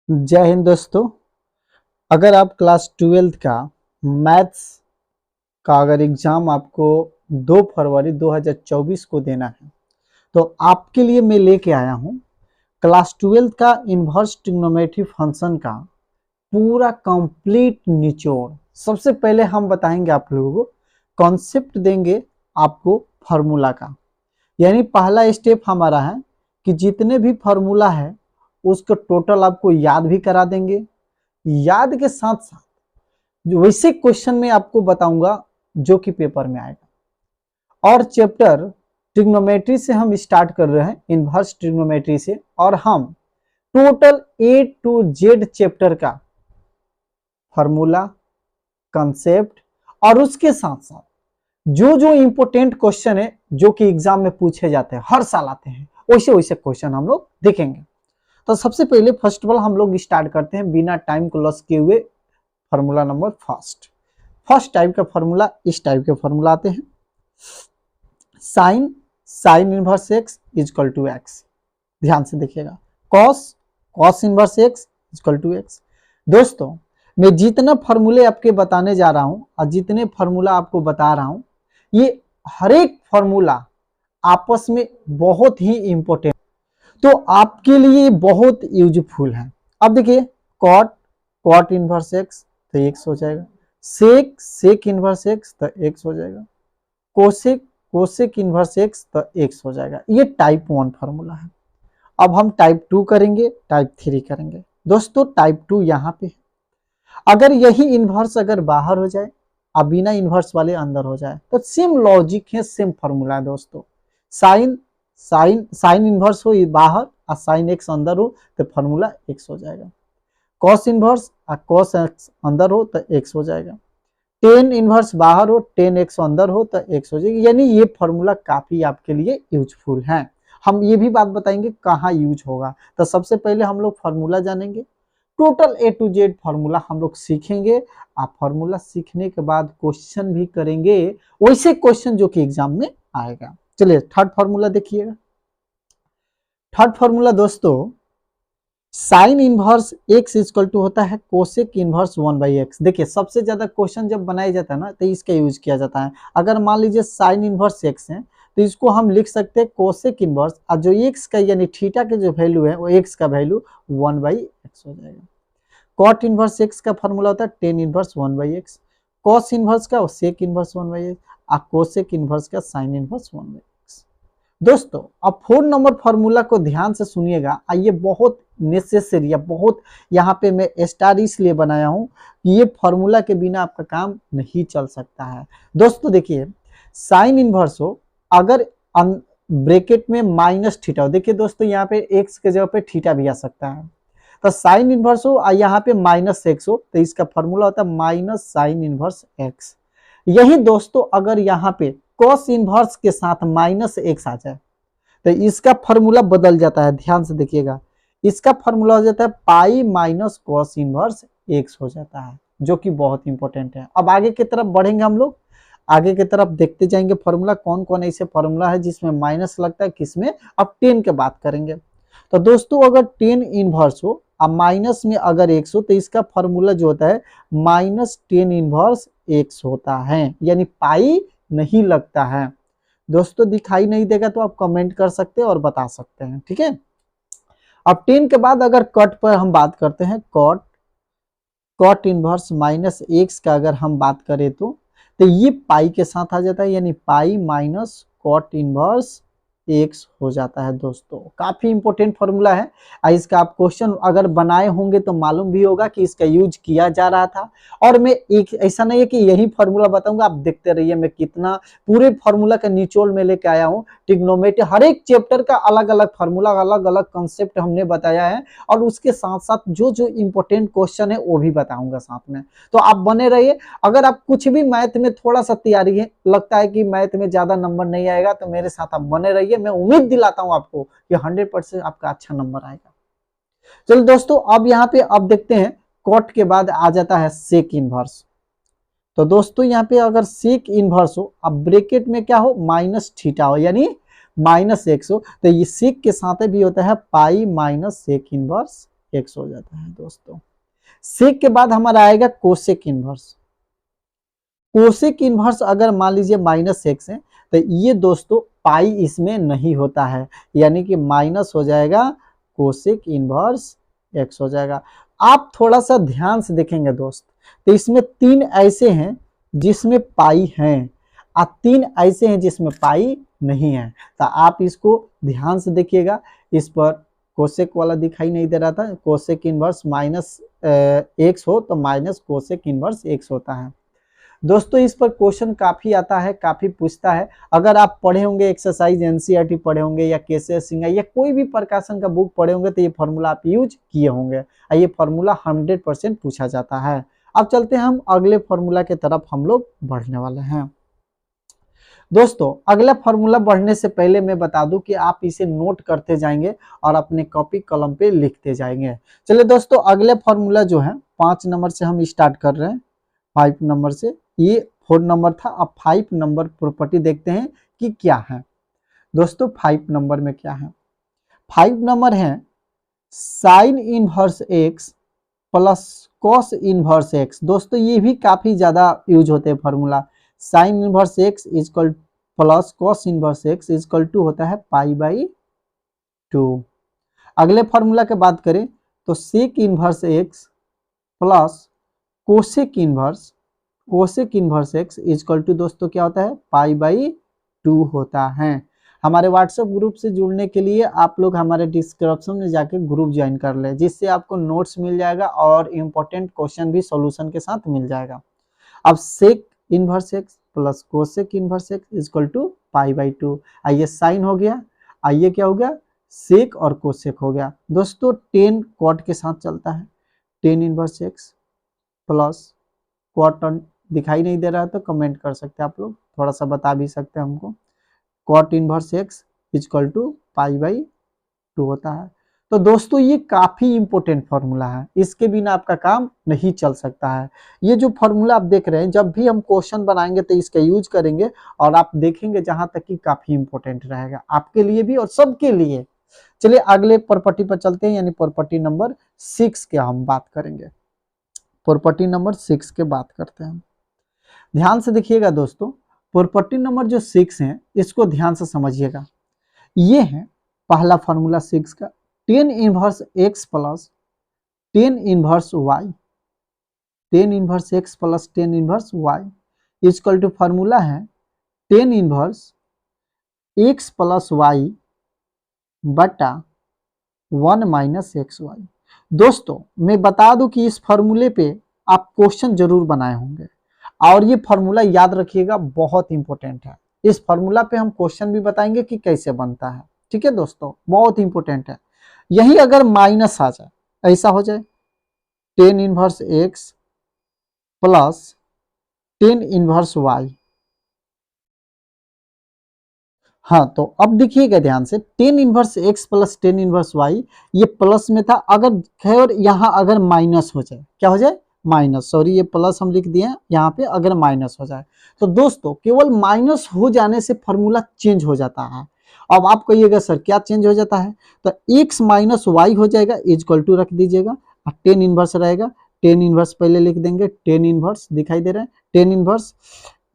जय हिंद दोस्तों। अगर आप क्लास 12th का मैथ्स का अगर एग्जाम आपको 2 फरवरी 2024 को देना है तो आपके लिए मैं लेके आया हूँ क्लास 12th का इन्वर्स ट्रिग्नोमेट्री फंक्शन का पूरा कंप्लीट निचोड़। सबसे पहले हम बताएंगे आप लोगों को, कॉन्सेप्ट देंगे आपको फार्मूला का। यानी पहला स्टेप हमारा है कि जितने भी फार्मूला है उसको टोटल आपको याद भी करा देंगे। याद के साथ साथ वैसे क्वेश्चन में आपको बताऊंगा जो कि पेपर में आएगा। और चैप्टर ट्रिग्नोमेट्री से हम स्टार्ट कर रहे हैं, इन्वर्स ट्रिग्नोमेट्री से, और हम total A to Z chapter का फार्मूला, कंसेप्ट और उसके साथ साथ जो जो इंपोर्टेंट क्वेश्चन है जो कि एग्जाम में पूछे जाते हैं, हर साल आते हैं, वैसे वैसे क्वेश्चन हम लोग देखेंगे। तो सबसे पहले फर्स्ट ऑफ ऑल हम लोग स्टार्ट करते हैं बिना टाइम को लॉस किए हुए। फार्मूला नंबर फर्स्ट टाइप का फार्मूला इस टाइप के फार्मूला आते हैं। Sine inverse X equal to X, ध्यान से देखिएगा। Cos inverse X equal to X. दोस्तों, मैं जितना फार्मूले आपके बताने जा रहा हूं और जितने फार्मूला आपको बता रहा हूं, ये हर एक फार्मूला आपस में बहुत ही इंपॉर्टेंट, तो आपके लिए बहुत यूजफुल है। अब देखिए, कॉट इनवर्स एक्स तो एक्स हो जाएगा, सेक इनवर्स एक्स तो एक्स हो जाएगा, कोसेक इनवर्स एक्स तो एक्स हो जाएगा। ये टाइप 1 फार्मूला है। अब हम टाइप 2 करेंगे, टाइप 3 करेंगे। दोस्तों, टाइप 2 यहाँ पे अगर यही इनवर्स अगर बाहर हो जाए और बिना इनवर्स वाले अंदर हो जाए तो सेम लॉजिक है, सेम फार्मूला है। दोस्तों, साइन इनवर्स हो बाहर और साइन एक्स अंदर हो तो फार्मूला एक्स हो जाएगा। कॉस इनवर्स और कॉस एक्स अंदर हो तो एक्स हो जाएगा। टेन इनवर्स बाहर हो, टेन एक्स अंदर हो तो एक्स हो जाएगी। यानी ये फार्मूला काफी आपके लिए यूजफुल है। हम ये भी बात बताएंगे कहाँ यूज होगा। तो सबसे पहले हम लोग फार्मूला जानेंगे, total A to Z formula हम लोग सीखेंगे। आप फार्मूला सीखने के बाद क्वेश्चन भी करेंगे, वैसे क्वेश्चन जो कि एग्जाम में आएगा। चलिए थर्ड फार्मूला देखिएगा। थर्ड फार्मूला दोस्तों, sine inverse X equal to होता है कोसेक इनवर्स 1/x। देखिए, सबसे ज्यादा क्वेश्चन जब बनाया जाता है ना तो इसका यूज किया जाता है। अगर मान लीजिए साइन इनवर्स एक्स है तो इसको हम लिख सकते हैं कोसेक इनवर्स, और जो एक्स का यानी थीटा के जो वैल्यू है वो एक्स का वैल्यू 1/x हो जाएगा। कॉट इनवर्स एक्स का फॉर्मूला होता है tan inverse 1/x, cos inverse का सेक इनवर्स 1/x, और कोसेक इनवर्स का साइन इनवर्स 1/x। दोस्तों, अब 4 नंबर फार्मूला को ध्यान से सुनिएगा। ये बहुत नेसेसरी है, बहुत यहाँ पे मैं स्टार इसलिए बनाया हूँ कि ये फार्मूला के बिना आपका काम नहीं चल सकता है। दोस्तों देखिए, साइन इनवर्स हो अगर ब्रैकेट में माइनस थीटा हो, देखिए दोस्तों यहाँ पे एक्स के जगह पे थीटा भी आ सकता है, तो साइन इनवर्स हो और यहाँ पे माइनस एक्स हो तो इसका फॉर्मूला होता है माइनस साइन इनवर्स एक्स। यही दोस्तों अगर यहाँ पे कॉस इनवर्स के साथ माइनस एक्स आ जाए तो इसका फॉर्मूला बदल जाता है। ध्यान से देखिएगा, इसका फॉर्मूला हो जाता है pi minus cos inverse X हो जाता है, जो कि बहुत इंपॉर्टेंट है। अब आगे की तरफ बढ़ेंगे हम लोग, आगे की तरफ देखते जाएंगे फॉर्मूला कौन कौन ऐसे फॉर्मूला है जिसमें माइनस लगता है, किसमें। अब 10 के बात करेंगे तो दोस्तों, अगर 10 इनवर्स हो और माइनस में अगर एक्स हो तो इसका फॉर्मूला जो होता है माइनस 10 इनवर्स एक्स होता है, यानी पाई नहीं लगता है। दोस्तों दिखाई नहीं देगा तो आप कमेंट कर सकते हैं और बता सकते हैं, ठीक है। अब 10 के बाद अगर कट पर हम बात करते हैं, कॉट इनवर्स माइनस एक्स का अगर हम बात करें तो ये पाई के साथ आ जाता है, यानी pi minus cot inverse X हो जाता है। दोस्तों काफी इंपॉर्टेंट फॉर्मूला है। इसका आप क्वेश्चन अगर बनाए होंगे तो मालूम भी होगा कि इसका यूज किया जा रहा था। और मैं एक ऐसा नहीं है कि यही फॉर्मूला बताऊंगा, आप देखते रहिए मैं कितना पूरे फॉर्मूला का निचोड़ में लेके आया हूँ। ट्रिग्नोमेट्री हर एक चैप्टर का अलग अलग फॉर्मूला, अलग अलग कंसेप्ट हमने बताया है, और उसके साथ साथ जो जो इंपॉर्टेंट क्वेश्चन है वो भी बताऊंगा साथ में। तो आप बने रहिए। अगर आप कुछ भी मैथ में थोड़ा सा तैयारी है, लगता है कि मैथ में ज्यादा नंबर नहीं आएगा, तो मेरे साथ आप बने रहिए। मैं उम्मीद दिलाता हूं आपको कि 100% आपका अच्छा नंबर आएगा। चलो दोस्तों, अब यहाँ पे अब देखते हैं कॉट के बाद आ जाता है सेक इनवर्स। तो दोस्तों यहाँ पे अगर सेक इनवर्स हो, अब ब्रैकेट में क्या हो माइनस थीटा हो, यानी माइनस एक्स हो, तो ये सेक के साथ भी होता है pi minus sec inverse x हो जाता है दोस्तों। सेक के बाद हमारा आएगा कोसेक इनवर्स। कोसेक इनवर्स अगर मान लीजिए -x है तो ये दोस्तों पाई इसमें नहीं होता है, यानी कि माइनस हो जाएगा कोसेक इनवर्स x हो जाएगा। आप थोड़ा सा ध्यान से देखेंगे दोस्त, तो इसमें 3 ऐसे हैं जिसमें पाई हैं और 3 ऐसे हैं जिसमें पाई नहीं है। तो आप इसको ध्यान से देखिएगा, इस पर कोसेक वाला दिखाई नहीं दे रहा था, कोसेक इनवर्स -x हो तो माइनस कोसेक इनवर्स x होता है। दोस्तों इस पर क्वेश्चन काफी आता है, काफी पूछता है। अगर आप पढ़े होंगे एक्सरसाइज एनसीईआरटी पढ़े होंगे या केसीएस सिंह या कोई भी प्रकाशन का बुक पढ़े होंगे तो ये फॉर्मूला आप यूज किए होंगे और ये फॉर्मूला 100% पूछा जाता है। अब चलते हैं हम अगले फॉर्मूला की तरफ हम लोग बढ़ने वाले हैं। दोस्तों अगला फॉर्मूला बढ़ने से पहले मैं बता दूं कि आप इसे नोट करते जाएंगे और अपने कॉपी कलम पे लिखते जाएंगे। चलिए दोस्तों अगले फॉर्मूला जो है 5 नंबर से हम स्टार्ट कर रहे हैं, 5 नंबर से। ये 4 नंबर था, अब 5 नंबर प्रॉपर्टी देखते हैं कि क्या है। दोस्तों 5 नंबर में क्या है, 5 नंबर है sine inverse x plus cos inverse x। दोस्तों ये भी काफी ज्यादा यूज होते हैं formula. Sine inverse x equal plus cos inverse x is equal to होता है π/2। अगले फॉर्मूला की बात करें तो sec inverse x plus cosec inverse x is equal to दोस्तों क्या होता है π/2 होता है। हमारे व्हाट्सएप ग्रुप से जुड़ने के लिए आप लोग हमारे डिस्क्रिप्शन में जाके ग्रुप ज्वाइन कर ले, जिससे आपको नोट्स मिल जाएगा और इम्पोर्टेंट क्वेश्चन भी सॉल्यूशन के साथ मिल जाएगा। अब sec inverse x plus cosec inverse x is equal to π/2। आइए साइन हो गया, आइए क्या हो गया सेक और कोसेक हो गया। दोस्तों 10 कॉट के साथ चलता है, 10 इनवर्स x प्लस कॉट दिखाई नहीं दे रहा है तो कमेंट कर सकते हैं आप लोग, थोड़ा सा बता भी सकते हैं हमको। Cot inverse x is equal to π/2 होता है। तो दोस्तों ये काफी इंपॉर्टेंट फॉर्मूला है, इसके बिना आपका काम नहीं चल सकता है। ये जो फॉर्मूला आप देख रहे हैं जब भी हम क्वेश्चन बनाएंगे तो इसका यूज करेंगे और आप देखेंगे जहां तक कि काफी इंपॉर्टेंट रहेगा आपके लिए भी और सबके लिए। चलिए अगले प्रॉपर्टी पर चलते हैं, यानी प्रॉपर्टी नंबर 6 के हम बात करेंगे। प्रॉपर्टी नंबर 6 के बात करते हैं। ध्यान से देखिएगा दोस्तों, प्रॉपर्टी नंबर जो 6 है इसको ध्यान से समझिएगा। ये है पहला फॉर्मूला 6 का, tan inverse x plus tan inverse y, tan inverse x plus tan inverse y equal to formula है tan inverse x plus y बटा 1 माइनस XY। दोस्तों मैं बता दूं कि इस फॉर्मूले पे आप क्वेश्चन जरूर बनाए होंगे और ये फॉर्मूला याद रखिएगा, बहुत इंपॉर्टेंट है। इस फॉर्मूला पे हम क्वेश्चन भी बताएंगे कि कैसे बनता है, ठीक है दोस्तों, बहुत इंपॉर्टेंट है। यही अगर माइनस आ जाए, ऐसा हो जाए tan inverse x plus tan inverse y। हाँ तो अब देखिएगा ध्यान से, tan inverse x plus tan inverse y ये प्लस में था, अगर खैर यहाँ अगर माइनस हो जाए, क्या हो जाए माइनस, सॉरी ये प्लस हम लिख दिए यहाँ पे, अगर माइनस हो जाए तो दोस्तों केवल माइनस हो जाने से फॉर्मूला चेंज हो जाता है। अब आप कहिएगा सर क्या चेंज हो जाता है, तो x माइनस वाई हो जाएगा इजक्वल टू रख दीजिएगा और tan इनवर्स रहेगा, tan इनवर्स पहले लिख देंगे, tan इनवर्स दिखाई दे रहा है, tan inverse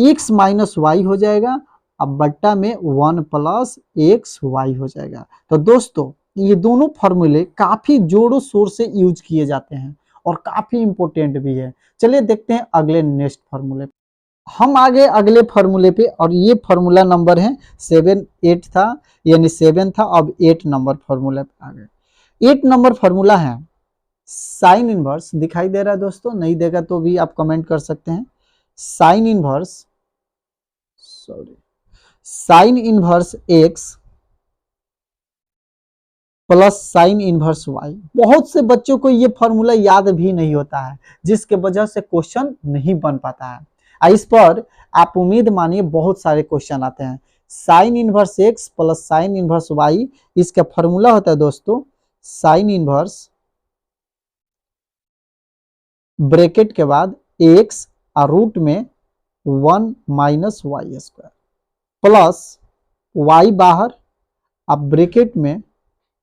x minus Y हो जाएगा, अब बट्टा में 1 प्लस XY हो जाएगा। तो दोस्तों ये दोनों फॉर्मूले काफी जोरों शोर से यूज किए जाते हैं और काफी इंपॉर्टेंट भी है। चलिए देखते हैं अगले नेक्स्ट फॉर्मूले पे। हम आगे अगले फॉर्मूले पे, और ये फॉर्मूला नंबर है 7 8 था, यानी 7 था, अब 8 नंबर फॉर्मूले पे आ गए। 8 नंबर फॉर्मूला है साइन इनवर्स, दिखाई दे रहा है दोस्तों, नहीं देगा तो भी आप कमेंट कर सकते हैं। Sine inverse, sorry, sign inverse x plus sine inverse y। बहुत से बच्चों को ये फॉर्मूला याद भी नहीं होता है, जिसके वजह से क्वेश्चन नहीं बन पाता है। इस पर आप उम्मीद मानिए बहुत सारे क्वेश्चन आते हैं। Sine inverse x plus sine inverse y, इसका फॉर्मूला होता है दोस्तों साइन इनवर्स ब्रैकेट के बाद x और रूट में 1 minus Y square plus y बाहर, अब ब्रैकेट में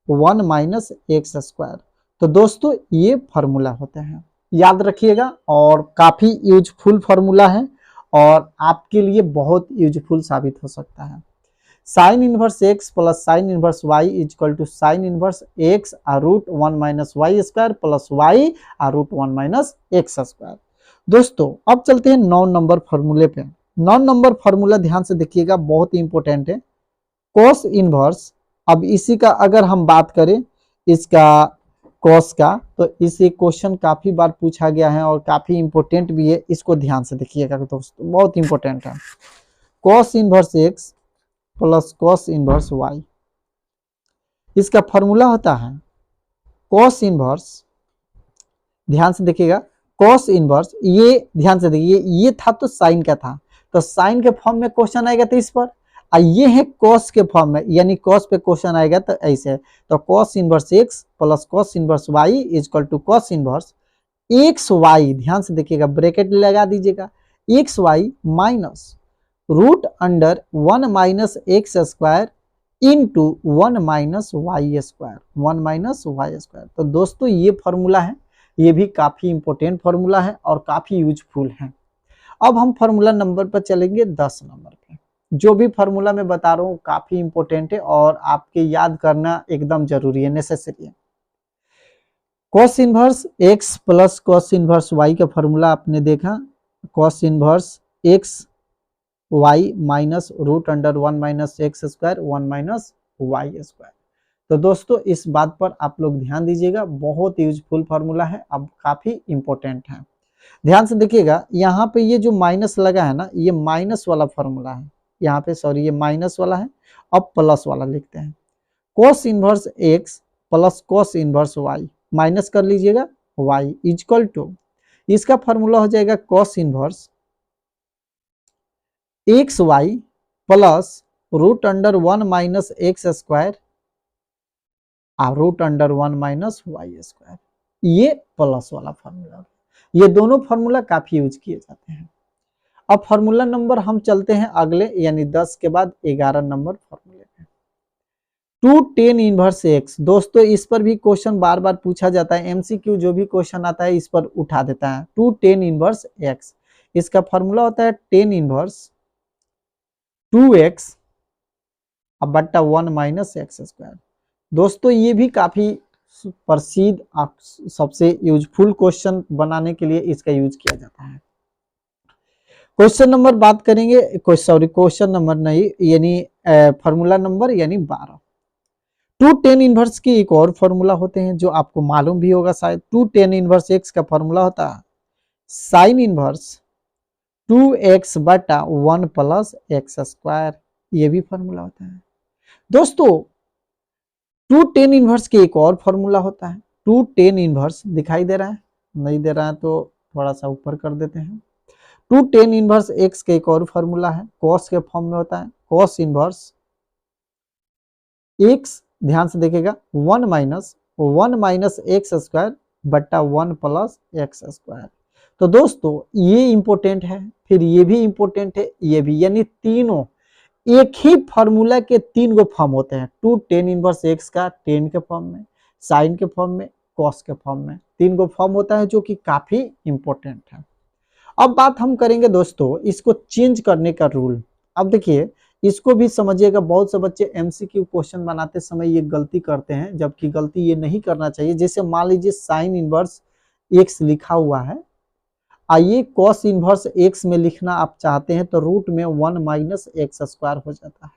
1 माइनस एक्स स्क्वायर। तो दोस्तों ये फार्मूला होते हैं, याद रखिएगा, और काफी यूजफुल फार्मूला है और आपके लिए बहुत यूजफुल साबित हो सकता है। Sine inverse X plus sine inverse Y equal to sine inverse X root 1 minus Y square plus Y root 1 minus X square. दोस्तों अब चलते हैं 9 नंबर फार्मूले पे। 9 नंबर फार्मूला ध्यान से देखिएगा, बहुत ही इंपॉर्टेंट है। कॉस इनवर्स, अब इसी का अगर हम बात करें इसका कॉस का, तो इसे क्वेश्चन काफी बार पूछा गया है और काफी इंपॉर्टेंट भी है, इसको ध्यान से देखिएगा दोस्तों, बहुत इंपॉर्टेंट है। Cos inverse X plus cos inverse Y, इसका फॉर्मूला होता है कॉस इनवर्स, ध्यान से देखिएगा, कॉस इनवर्स, ये ध्यान से देखिए, ये था तो साइन का था, तो साइन के फॉर्म में क्वेश्चन आएगा तो इस पर, और ये है कॉस के फॉर्म में, यानी कॉस पे क्वेश्चन आएगा तो ऐसे, तो cos inverse X plus cos inverse Y equal to cos inverse X Y, ध्यान से देखिएगा, ब्रैकेट लगा दीजिएगा, X Y minus root under 1 minus X square into 1 minus Y square, 1 minus Y square. तो दोस्तों ये फॉर्मूला है, ये भी काफी इंपॉर्टेंट फॉर्मूला है और काफी यूजफुल है। अब हम फॉर्मूला नंबर पर चलेंगे 10 नंबर पे। जो भी फॉर्मूला मैं बता रहा हूँ काफी इंपॉर्टेंट है और आपके याद करना एकदम जरूरी है, नेसेसरी है। Cos inverse X plus cos inverse Y का फॉर्मूला आपने देखा, cos inverse X Y minus root under 1 minus X square 1 minus Y square. तो दोस्तों इस बात पर आप लोग ध्यान दीजिएगा, बहुत यूजफुल फार्मूला है, अब काफी इंपॉर्टेंट है। ध्यान से देखिएगा, यहाँ पे ये जो माइनस लगा है ना, ये माइनस वाला फार्मूला है, यहाँ पे सॉरी ये माइनस वाला है, अब प्लस वाला लिखते हैं। Cos inverse X plus cos inverse Y, minus कर लीजिएगा वाई इजक्वल टू, इसका फार्मूला हो जाएगा cos inverse X Y plus root under 1 minus X square root under 1 minus Y square, ये प्लस वाला फार्मूला। ये दोनों फार्मूला काफी यूज किए जाते हैं। अब फार्मूला नंबर हम चलते हैं अगले, यानी 10 के बाद 11 नंबर फार्मूले पे। 2 tan इनवर्स एक्स, दोस्तों इस पर भी क्वेश्चन बार बार पूछा जाता है, एमसीक्यू जो भी क्वेश्चन आता है इस पर उठा देता है। 2 tan इनवर्स एक्स, इसका फार्मूला होता है tan इनवर्स 2x अब बट्टा 1 माइनस एक्स स्क्वायर। दोस्तों ये भी काफी प्रसिद्ध सबसे यूजफुल क्वेश्चन बनाने के लिए इसका यूज किया जाता है। क्वेश्चन नंबर बात करेंगे, क्वेश्चन नंबर नहीं, यानी फार्मूला नंबर यानी 12। 2 tan इनवर्स की एक और फार्मूला होते हैं जो आपको मालूम भी होगा शायद। 2 tan इनवर्स एक्स का फार्मूला होता है साइन इनवर्स 2x बटा 1 प्लस एक्स स्क्वायर, ये भी फार्मूला होता है। दोस्तों 2 tan इनवर्स के एक और फार्मूला होता है, 2 tan इनवर्स, दिखाई दे रहा है, नहीं दे रहा है तो थोड़ा सा ऊपर कर देते हैं। 2 tan इनवर्स एक्स के एक और फार्मूला है, कॉस के फॉर्म में होता है, कॉस इनवर्स एक्स, ध्यान से देखिएगा 1 माइनस एक्स स्क्वायर बट्टा 1 प्लस एक्स स्क्वायर। तो दोस्तों ये इंपॉर्टेंट है, फिर ये भी इंपॉर्टेंट है, ये भी, यानी तीनों एक ही फार्मूला के 3 गो फॉर्म होते हैं। 2 tan इनवर्स एक्स का tan के फॉर्म में, साइन के फॉर्म में, कॉस के फॉर्म में, 3 गो फॉर्म होता है जो कि काफी इंपॉर्टेंट है। अब बात हम करेंगे दोस्तों इसको चेंज करने का रूल। अब देखिए इसको भी समझिएगा, बहुत से बच्चे एमसीक्यू क्वेश्चन बनाते समय ये गलती करते हैं, जबकि गलती ये नहीं करना चाहिए। जैसे मान लीजिए साइन इनवर्स एक्स लिखा हुआ है, आइए कॉस इनवर्स एक्स में लिखना आप चाहते हैं तो रूट में 1 माइनस एक्स स्क्वायर हो जाता है।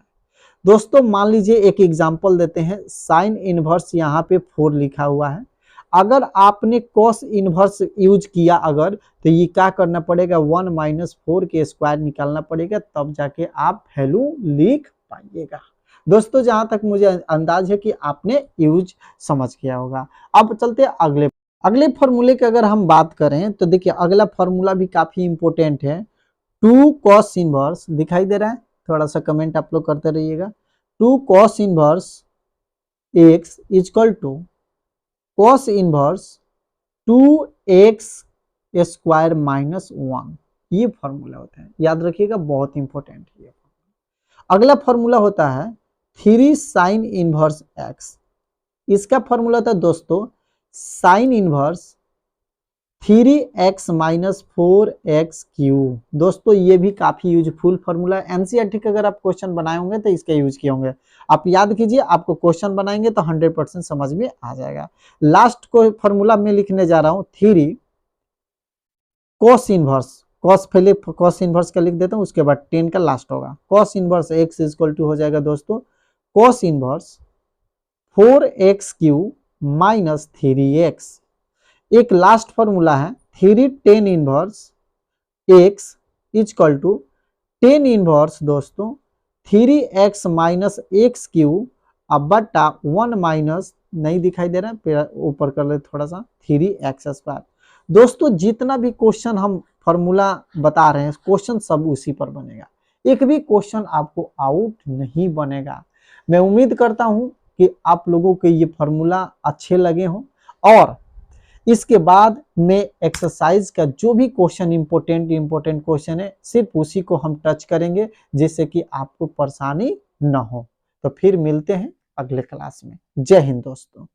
दोस्तों मान लीजिए एक एग्जांपल देते हैं, साइन इनवर्स यहाँ पे 4 लिखा हुआ है, अगर आपने कॉस इनवर्स यूज किया अगर, तो ये क्या करना पड़ेगा, 1 माइनस 4 के स्क्वायर निकालना पड़ेगा, तब जाके आप वैल्यू लिख पाइएगा। दोस्तों जहां तक मुझे अंदाज है कि आपने यूज समझ किया होगा। अब चलते हैं अगले फॉर्मूले की अगर हम बात करें तो देखिए अगला फॉर्मूला भी काफी इंपॉर्टेंट है। 2 कॉस इनवर्स, दिखाई दे रहा है, थोड़ा सा कमेंट आप लोग करते रहिएगा। 2 cos inverse X equal to cos inverse 2x square minus 1, ये फॉर्मूला होता है, याद रखिएगा, बहुत इंपॉर्टेंट है। अगला फॉर्मूला होता है 3 साइन इनवर्स एक्स, इसका फॉर्मूला था दोस्तों sine inverse 3x minus 4x cube. दोस्तों ये भी काफी यूजफुल फॉर्मूला है, एनसीईआरटी के अगर आप क्वेश्चन बनाए होंगे तो इसके यूज किए होंगे। आप याद कीजिए, आपको क्वेश्चन बनाएंगे तो 100% समझ में आ जाएगा। लास्ट को फॉर्मूला में लिखने जा रहा हूं 3 कॉस इनवर्स, कॉस पहले कॉस इनवर्स का लिख देता हूं, उसके बाद 10 का लास्ट होगा। Cos inverse x equal to हो जाएगा दोस्तों cos inverse 4x cube minus 3x। एक लास्ट फॉर्मूला है 3 tan inverse x equal to 10 inverse दोस्तों 3x माइनस एक्स क्यूब अब बटा 1 माइनस, नहीं दिखाई दे रहा है, ऊपर कर ले थोड़ा सा, 3x स्क्वायर। दोस्तों जितना भी क्वेश्चन हम फॉर्मूला बता रहे हैं क्वेश्चन सब उसी पर बनेगा, एक भी क्वेश्चन आपको आउट नहीं बनेगा। मैं उम्मीद करता हूं कि आप लोगों के ये फॉर्मूला अच्छे लगे हों, और इसके बाद में एक्सरसाइज का जो भी क्वेश्चन इंपॉर्टेंट क्वेश्चन है सिर्फ उसी को हम टच करेंगे, जिससे कि आपको परेशानी ना हो। तो फिर मिलते हैं अगले क्लास में। जय हिंद दोस्तों।